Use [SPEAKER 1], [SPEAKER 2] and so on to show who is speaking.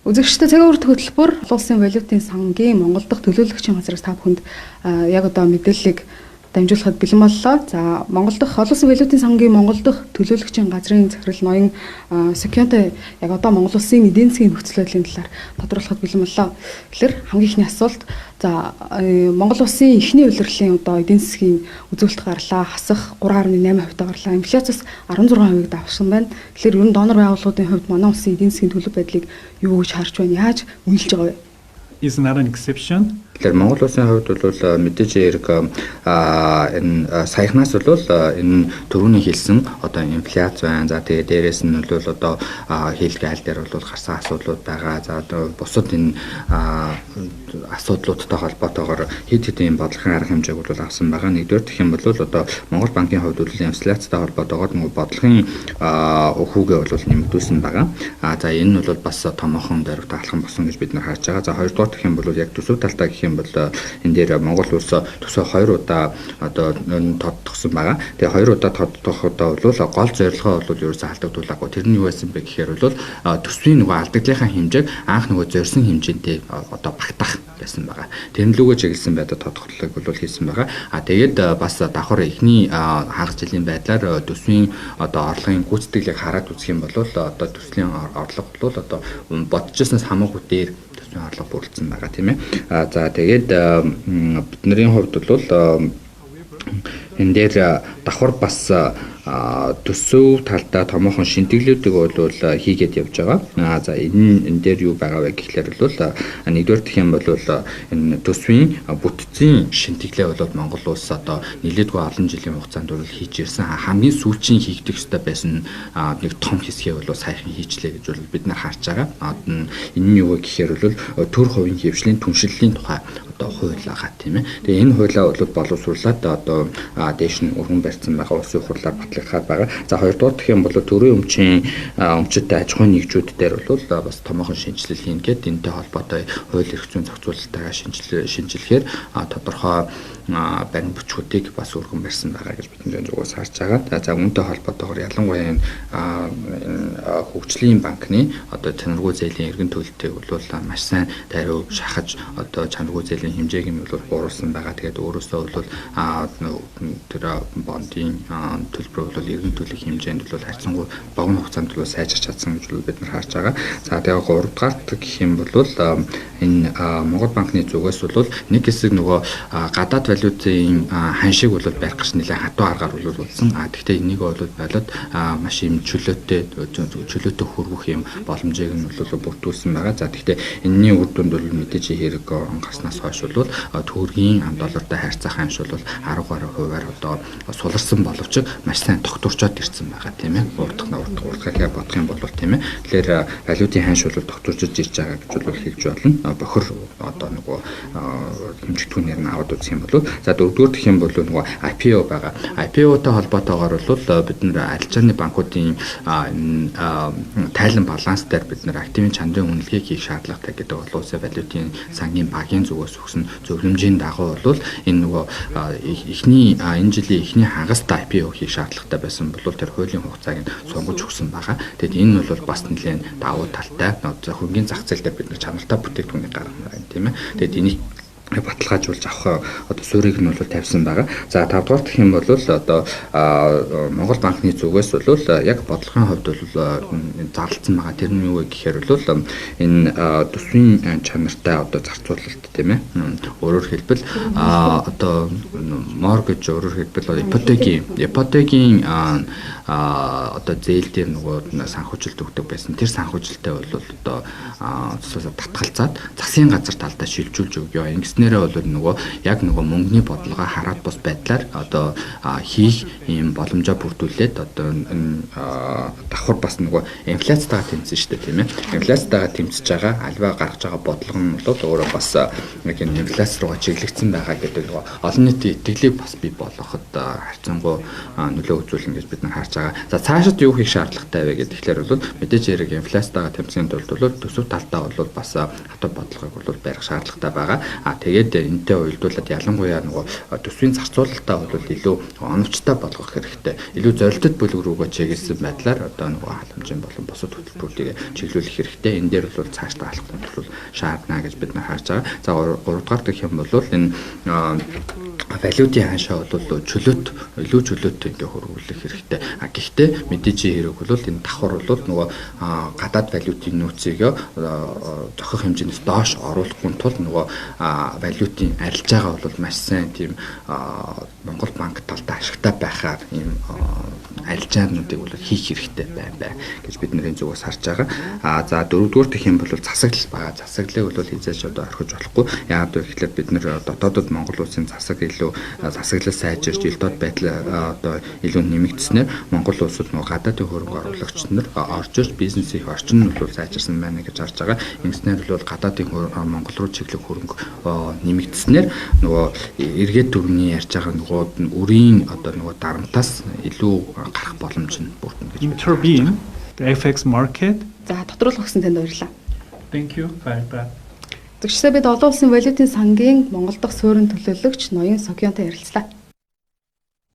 [SPEAKER 1] Үзэгчтэй цагаан үрдэх хөтөлбөр олон улсын валютын сангийн Монгол дахь төлөөлөгчийн газраас та бүхэнд яг одоо мэдээллийг дамжуулахад бэлэн боллоо. За Монгол дахь олон улсын валютын сангийн Монгол дахь төлөөлөгчийн газрын захирал ноён Сокёнтэй яг одоо Монгол улсын эдийн засгийн нөхцөл байдлын талаар тодорхойлоход бэлэн боллоо. Тэгэхээр хамгийн ихний асуулт за Монгол улсын эхний улирлын одоо эдийн засгийн үзүүлэлт гарлаа, хасах 3.8% гарлаа. Инфляцаас 16% давсан байна. Тэгэхээр ер нь донор байгууллагуудын хувьд манай улсын эдийн засгийн төлөв байдлыг юу гэж харж байна? Яаж үнэлж байгаа вэ?
[SPEAKER 2] Is not an exception.
[SPEAKER 3] Тэгэхээр Монгол улсын хувьд бол мэдээж хэрэг энэ саяхнаас бол энэ түрүүний хэлсэн одоо инфляц байна. За тэгээ дээрэс нь бол одоо хэлгээ аль дээр бол гарсан асуудлууд байгаа. За одоо бусад энэ асуудлуудтай холбоотойгоор хэд хэдэн бодлогын арга хэмжээг бол авсан байгаа. Нэгдүгээр гэх юм бол одоо Монгол банкын хувьд бол инфляцтай холбоотойгоор нэг бодлогын хүүгээ бол нэмэгдүүлсэн байгаа. За энэ нь бол бас томоохон дөрвт алхам болсон гэж бид нар харж байгаа. За хоёрдугаар гэх юм бол яг төсөв талдаа гэх юм бол энэ дээр Монгол улс төсөө 2 удаа одоо тодтогсон байгаа. Тэгээ 2 удаа тодтоходоо бол гол зорилгоо бол ерөөсөө алдагдуулаагүй. Тэр нь юу байсан бэ гэхээр бол төсвийн нөгөө алдагдлынхаа хэмжээг анх нөгөө зорьсон хэмжээндээ одоо багтаах байсан байгаа. Тэрнлүүгөө чиглэсэн байдлаар тодтогдлыг бол хийсэн байгаа. Тэгээд бас давхар эхний хагас жилийн байдлаар төсвийн одоо орлогын гүйцэтгэлийг хараад үзэх юм бол одоо төслийн орлого бол одоо бодчихснаас хамаагүй дээр орлого бүрдсэн байгаа тийм ээ. За тэгээд бидний хувьд бол энэ дээр давхар бас төсөв талдаа томоохон шинтгэлүүдийг бол хийгээд явж байгаа. За энэ дээр юу байгаа вэ гэхлээр бол нэгдүгээр гэх юм бол энэ төсвийн бүтцийн шинтгэлээ бол Монгол улс одоо нэлээдгүй олон жилийн хугацаанд бол хийж ирсэн. Хамгийн сүүлчийн хийгдэх ёстой байсан нэг том хэсгээ бол саяхан хийчлээ гэж бол бид нар харж байгаа. Энэ нь юу вэ гэхээр бол төр хувийн хөвшлийн түншлэлийн тухай одоо хууль байгаа тийм ээ. Тэгээ энэ хуулиа бол боловсруулад одоо дээш нь өргөн барьсан байгаа улсын хурлаар батлагдаад байгаа. За хоёрдугаар гэх юм бол төрийн өмчөдтэй аж ахуйн нэгжүүд дээр бол бас томоохон шинжилэл хийн гээд энэтэй холбоотой хууль эрх зүйн зохицуулалтаа шинжилэхээр тодорхой баримт бичгүүдийг бас өргөн барьсан байгаа гэж бидний зүгээс харж байгаа. За үүнтэй холбоотойгоор ялангуяа энэ хөгжлийн банкны одоо чанаргүй зээлийн эргэн төлөлтийг бол маш сайн даруй шахаж одоо чанаргүй зээлийн хэмжээг нь бол бууруулсан байгаа. Тэгээд өөрөөсөө бол тэр бондын төлбөр бол эргэн төлөх хэмжээнд бол харьцангуй богино хугацаанд бол сайжирч чадсан гэж бид нар харж байгаа. За тэгээд 3 дугаарт гэх юм бол энэ Монгол банкны зүгээс бол нэг хэсэг нөгөө гадаад валютын ханшийг бол барих гэж нэлээд хатуу аргаар бол үзсэн. Гэхдээ энийг бол болоод маш юм чөлөөтэй хөрвөх юм боломжийг нь бол бүрдүүлсэн байгаа. За гэхдээ энэний үр дүнд бол мэдээж хэрэг гарснаас хойш бол төгрөгийн доллартай харьцах ханш бол 10% одоо суларсан боловч маш сайн тогтворчод ирсэн байгаа тийм ээ. Урдгахаа бодох юм бол тийм ээ. Тэгэхээр валютын ханш бол тогтворчод ирж байгаа гэж бол хэлж болно. Бохор одоо нөгөө хэмжигдэхүүнээр нь аваад үзэх юм бол за дөрөвдүгээр гэх юм бол нөгөө IPO байгаа. IPO-тай холбоотойгоор бол бид нэр арилжааны банкуудын тайлан баланс дээр бид нэр активын чанарын үнэлгээг хийх шаардлагатай гэдэг бол улсын валютын сангийн багийн зүгээс өгсөн зөвлөмжийн дагуу бол энэ нөгөө эхний энэ жилийн эхний хагаст IPO хийх шаардлагатай байсан бол тэр хуулийн хугацааг нь сунгаж өгсөн байгаа. Тэгэд энэ бол бас нэлээд давуу талтай. Хөрөнгөний зах зээл дээр бид нар чанартай бүтээгдэхүүнийг гаргана тийм ээ. Тэгэд энийг баталгаажуулж авах одоо суурийг нь бол тавьсан байгаа. За 5 дугаар гэх юм бол одоо Монгол банкны зүгээс бол яг бодлогын хувьд бол зарлцсан байгаа. Тэр нь юу вэ гэхээр бол энэ төсвийн чанартай одоо зарцуулалт тийм ээ. Өөрөөр хэлбэл одоо mortgage өөрөөр хэлбэл ипотекийн одоо зээл дээр нөгөө санхүүжилт өгдөг байсан. Тэр санхүүжилтээ бол одоо татгалзаад засгийн газар талдаа шилжүүлж өгөө. Ингэснээрээ бол нөгөө яг нөгөө мөнгөний бодлогоо хараад бус байдлаар одоо хийх юм боломжоо бүрдүүлээд одоо давхар бас нөгөө инфляцтайгаа тэмцэн шүү дээ тийм ээ. Инфляцтайгаа тэмцэж байгаа альва гаргаж байгаа бодлого нь бол өөрөө бас нэг юм инфляц руугаа чиглэгдсэн байгаа гэдэг нөгөө олон нийтийн итгэлийг бас бий болгоход харьцангуй нөлөө үзүүлнэ гэж бид нар харж байгаа. За цаашид юу хийх шаардлагатай вэ гэхээр бол мэдээж хэрэг инфляцтайгаа тэмцэхийн тулд бол төсөв талтаа бол бас хатуу бодлогыг бол барих шаардлагатай байгаа. Тэгээд энэтэй уялдуулаад ялангуяа нөгөө төсвийн зарцуулалтаа бол илүү оновчтой болгох хэрэгтэй. Илүү зорилттой бүлэг рүүгээ чиглэсэн байдлаар одоо нөгөө халамжийн болон бусад хөтөлбөрүүдийг чиглүүлэх хэрэгтэй. Энэ дээр бол цаашдаа алхах бол шаардна гэж бид нар харж байгаа. За 3 дугаар гэх юм бол энэ валютын хаашаа бол илүү чөлөөтэй ингээ хөрвүүлэх хэрэгтэй. Гэхдээ мэдээжийн хэрэг бол энэ давхар бол нөгөө гадаад валютын нөөцийг зохих хэмжээс доош оруулахгүй тул нөгөө валютын арилжаагаа бол маш сайн тийм Монгол банк талдаа ашигтай байхаар ийм арилжаануудыг бол хийх хэрэгтэй бай гэж бид нарын зүгээс харж байгаа. За 4-р гэх юм бол засаглал байгаа. Засаглалыг бол хязгаарч одоо орхиж болохгүй. Яагаад вэ гэхээр бид нар дотоодод Монгол улсын засаглал сайжирч илдод байдал одоо илүү нэмэгдснээр Монгол улсад нөгөө гадаадын хөрөнгө оруулагч нар орж ирж бизнес их орчин нь бол сайжирсан байна гэж харж байгаа. Ингэснээр бол гадаадын Монгол руу чиглэх хөрөнгө нэмэгдснээр нөгөө эргээд төвний ярьж байгаа нөгөө үрийн одоо нөгөө дарамтаас илүү гарах боломж нь бүрдэнэ гэж
[SPEAKER 2] Intervene the FX market.
[SPEAKER 1] За тодруулах гэсэн танд баярлалаа.
[SPEAKER 2] Thank you for that.
[SPEAKER 1] Зөвшөөрлөө бид олон улсын валютын сангийн Монгол дахь суурин төлөөлөгч Ноён Согёонтой ярилцлаа.